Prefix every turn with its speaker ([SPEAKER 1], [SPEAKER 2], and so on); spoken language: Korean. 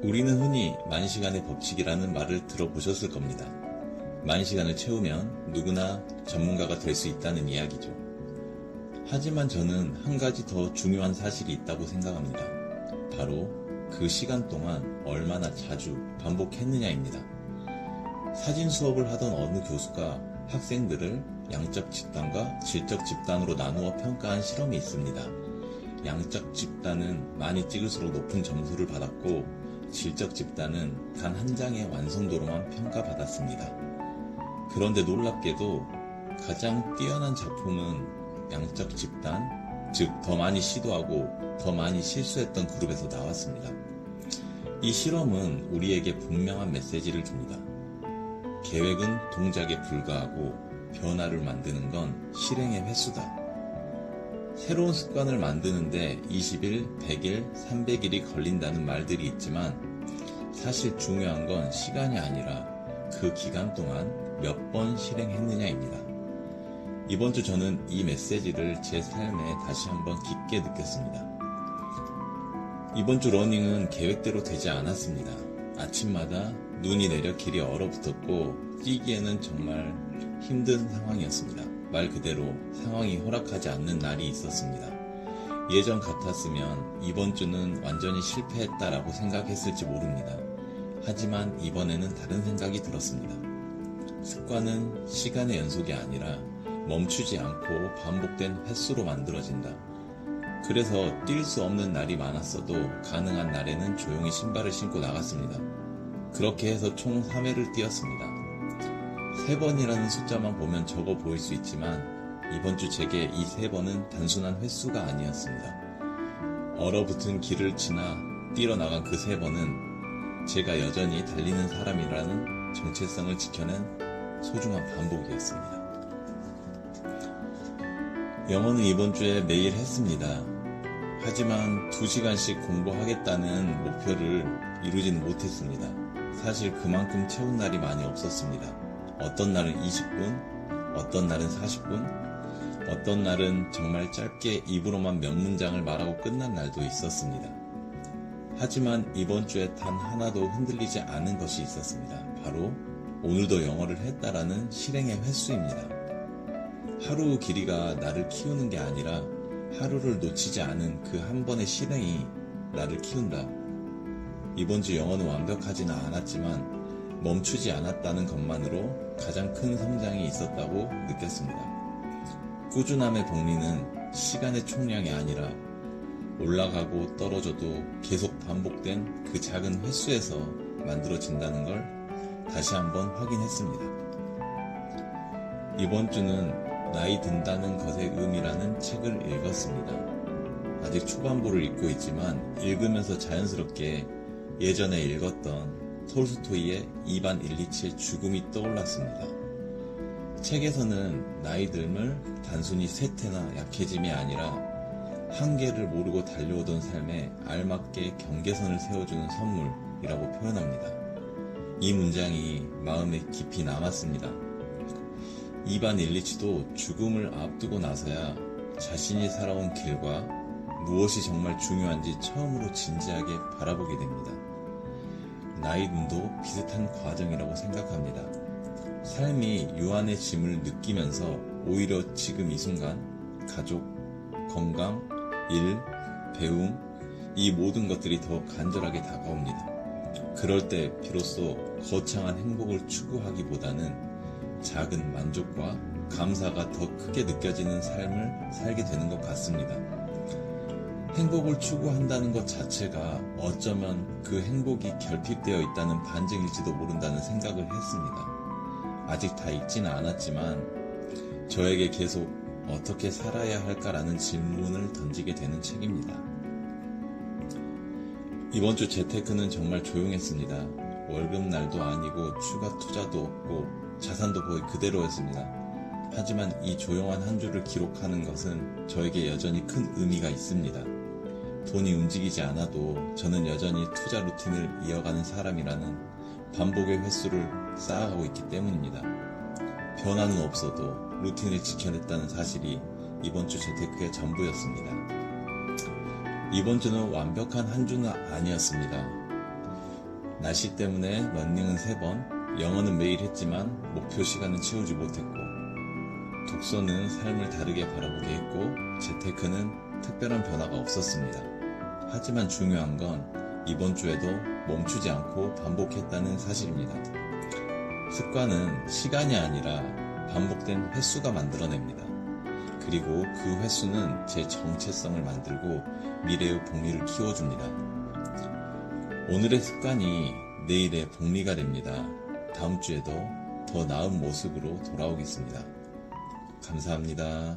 [SPEAKER 1] 우리는 흔히 만시간의 법칙이라는 말을 들어보셨을 겁니다. 만시간을 채우면 누구나 전문가가 될 수 있다는 이야기죠. 하지만 저는 한 가지 더 중요한 사실이 있다고 생각합니다. 바로 그 시간 동안 얼마나 자주 반복했느냐입니다. 사진 수업을 하던 어느 교수가 학생들을 양적 집단과 질적 집단으로 나누어 평가한 실험이 있습니다. 양적 집단은 많이 찍을수록 높은 점수를 받았고 질적 집단은 단 한 장의 완성도로만 평가받았습니다. 그런데 놀랍게도 가장 뛰어난 작품은 양적 집단, 즉 더 많이 시도하고 더 많이 실수했던 그룹에서 나왔습니다. 이 실험은 우리에게 분명한 메시지를 줍니다. 계획은 동작에 불과하고 변화를 만드는 건 실행의 횟수다. 새로운 습관을 만드는데 20일, 100일, 300일이 걸린다는 말들이 있지만 사실 중요한 건 시간이 아니라 그 기간 동안 몇 번 실행했느냐입니다. 이번 주 저는 이 메시지를 제 삶에 다시 한번 깊게 느꼈습니다. 이번 주 러닝은 계획대로 되지 않았습니다. 아침마다 눈이 내려 길이 얼어붙었고 뛰기에는 정말 힘든 상황이었습니다. 말 그대로 상황이 허락하지 않는 날이 있었습니다. 예전 같았으면 이번 주는 완전히 실패했다라고 생각했을지 모릅니다. 하지만 이번에는 다른 생각이 들었습니다. 습관은 시간의 연속이 아니라 멈추지 않고 반복된 횟수로 만들어진다. 그래서 뛸 수 없는 날이 많았어도 가능한 날에는 조용히 신발을 신고 나갔습니다. 그렇게 해서 총 3회를 뛰었습니다. 3번이라는 숫자만 보면 적어 보일 수 있지만 이번 주 제게 이 3번은 단순한 횟수가 아니었습니다. 얼어붙은 길을 지나 뛰러 나간 그 3번은 제가 여전히 달리는 사람이라는 정체성을 지켜낸 소중한 반복이었습니다. 영어는 이번 주에 매일 했습니다. 하지만 2시간씩 공부하겠다는 목표를 이루지는 못했습니다. 사실 그만큼 채운 날이 많이 없었습니다. 어떤 날은 20분, 어떤 날은 40분, 어떤 날은 정말 짧게 입으로만 몇 문장을 말하고 끝난 날도 있었습니다. 하지만 이번 주에 단 하나도 흔들리지 않은 것이 있었습니다. 바로 오늘도 영어를 했다라는 실행의 횟수입니다. 하루 길이가 나를 키우는 게 아니라 하루를 놓치지 않은 그 한 번의 실행이 나를 키운다. 이번 주 영어는 완벽하지는 않았지만 멈추지 않았다는 것만으로 가장 큰 성장이 있었다고 느꼈습니다. 꾸준함의 복리는 시간의 총량이 아니라 올라가고 떨어져도 계속 반복된 그 작은 횟수에서 만들어진다는 걸 다시 한번 확인했습니다. 이번 주는 나이 든다는 것의 의미라는 책을 읽었습니다. 아직 초반부를 읽고 있지만 읽으면서 자연스럽게 예전에 읽었던 톨스토이의 이반 일리치의 죽음이 떠올랐습니다. 책에서는 나이 듦을 단순히 쇠퇴나 약해짐이 아니라 한계를 모르고 달려오던 삶에 알맞게 경계선을 세워주는 선물이라고 표현합니다. 이 문장이 마음에 깊이 남았습니다. 이반 일리치도 죽음을 앞두고 나서야 자신이 살아온 길과 무엇이 정말 중요한지 처음으로 진지하게 바라보게 됩니다. 나이듦도 비슷한 과정이라고 생각합니다. 삶이 유한의 짐을 느끼면서 오히려 지금 이 순간 가족, 건강, 일, 배움, 이 모든 것들이 더 간절하게 다가옵니다. 그럴 때 비로소 거창한 행복을 추구하기보다는 작은 만족과 감사가 더 크게 느껴지는 삶을 살게 되는 것 같습니다. 행복을 추구한다는 것 자체가 어쩌면 그 행복이 결핍되어 있다는 반증일지도 모른다는 생각을 했습니다. 아직 다 읽지는 않았지만 저에게 계속 어떻게 살아야 할까라는 질문을 던지게 되는 책입니다. 이번 주 재테크는 정말 조용했습니다. 월급날도 아니고 추가 투자도 없고 자산도 거의 그대로였습니다. 하지만 이 조용한 한 주를 기록하는 것은 저에게 여전히 큰 의미가 있습니다. 돈이 움직이지 않아도 저는 여전히 투자 루틴을 이어가는 사람이라는 반복의 횟수를 쌓아가고 있기 때문입니다. 변화는 없어도 루틴을 지켜냈다는 사실이 이번 주 재테크의 전부였습니다. 이번 주는 완벽한 한 주는 아니었습니다. 날씨 때문에 러닝은 3번, 영어는 매일 했지만 목표 시간은 채우지 못했고, 독서는 삶을 다르게 바라보게 했고, 재테크는 특별한 변화가 없었습니다. 하지만 중요한 건 이번 주에도 멈추지 않고 반복했다는 사실입니다. 습관은 시간이 아니라 반복된 횟수가 만들어냅니다. 그리고 그 횟수는 제 정체성을 만들고 미래의 복리를 키워줍니다. 오늘의 습관이 내일의 복리가 됩니다. 다음 주에도 더 나은 모습으로 돌아오겠습니다. 감사합니다.